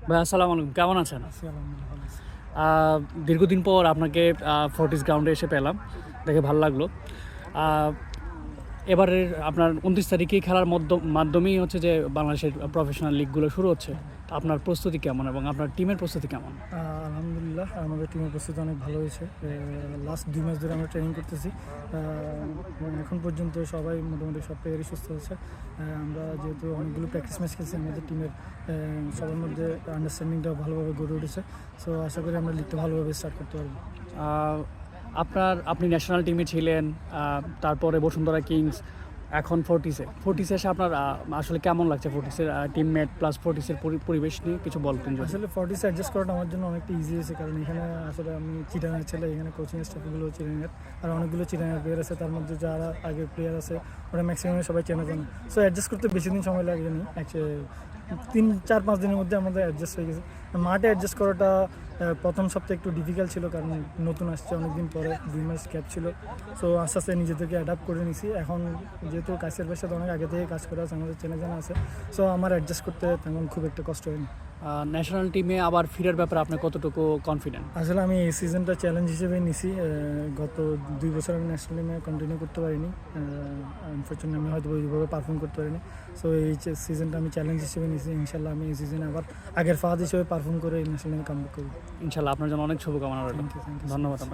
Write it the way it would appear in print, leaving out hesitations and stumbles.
ভাই আসসালামু আলাইকুম, কেমন আছেন? আছি আলহামদুলিল্লাহ ভালো আছি। দীর্ঘদিন পর আপনাকে ফোর্টিস গ্রাউন্ডে এসে পেলাম, দেখে ভালো লাগলো। আহ, এবারের আপনার 29 তারিখে খেলার মাধ্যমেই হচ্ছে যে বাংলাদেশের প্রফেশনাল লিগগুলো শুরু হচ্ছে। তো আপনার প্রস্তুতি কেমন এবং আপনার টিমের প্রস্তুতি কেমন? আলহামদুলিল্লাহ আমাদের টিমের প্রস্তুতি অনেক ভালো হয়েছে। লাস্ট 2 ম্যাচ ধরে আমরা ট্রেনিং করতেছি এবং এখন পর্যন্ত সবাই মোটামুটি সব প্লেয়ারই সুস্থ হচ্ছে। আমরা যেহেতু অনেকগুলো প্র্যাকটিস ম্যাচ খেলছি, আমাদের টিমের সবার মধ্যে আন্ডারস্ট্যান্ডিংটা ভালোভাবে গড়ে উঠেছে। সো আশা করি আমরা লিগটা ভালোভাবে স্টার্ট করতে পারবো। আহ, আপনি ন্যাশনাল টিমে ছিলেন, তারপরে বসুন্ধরা কিংস, এখন ফোর্টিসে এসে আপনার আসলে কেমন লাগছে? ফোর্টিসের টিমমেট প্লাস ফোর্টিসের পরিবেশ নিয়ে কিছু বলতেন যদি। আসলে 40 অ্যাডজাস্ট করাটা আমার জন্য অনেকটা ইজি হয়েছে, কারণ এখানে আসলে আমি চিটাগাংয়ের ছেলে, এখানে কোচিং স্টাফগুলো চিটাগাংয়ের, আর অনেকগুলো চিটাগাংয়ের প্লেয়ার আছে, তার মধ্যে যারা আগের প্লেয়ার আছে ওরা ম্যাক্সিমাম সবাই চেনা জানা। সো অ্যাডজাস্ট করতে বেশি দিন সময় লাগেনি, 3-4-5 দিনের মধ্যে আমাদের অ্যাডজাস্ট হয়ে গেছে। মাঠে অ্যাডজাস্ট করাটা প্রথম সপ্তাহে একটু ডিফিকাল্ট ছিল, কারণ নতুন আসছে, অনেকদিন পরে 2 মাস গ্যাপ ছিল। সো আস্তে আস্তে নিজেদেরকে অ্যাডাপ্ট করে নিছি। এখন যেহেতু কাছের ভাইয়ের সাথে অনেক আগে থেকে কাজ করা আছে, আমাদের চেনা জানা আছে, সো আমার অ্যাডজাস্ট করতে তেমন খুব একটা কষ্ট হয়নি। ন্যাশনাল টিমে আবার ফিরার ব্যাপারে আপনি কতটুকু কনফিডেন্ট? আসলে আমি এই সিজনটা চ্যালেঞ্জ হিসেবে নিছি। গত 2 বছর আমি ন্যাশনাল টিমে কন্টিনিউ করতে পারিনি, আনফর্চুনেটলি আমি হয়তো ওইভাবে পারফর্ম করতে পারিনি। সো এই সিজনটা আমি চ্যালেঞ্জ হিসেবে নিছি। ইনশাল্লাহ আমি এই সিজনে আবার আগের ফাহাদ হিসেবে পারফর্ম করে ন্যাশনাল টিমে কামব্যাক করব। ইনশাল্লাহ আপনার জন্য অনেক শুভকামনা রইল। Thank you. ধন্যবাদ আপনাকে।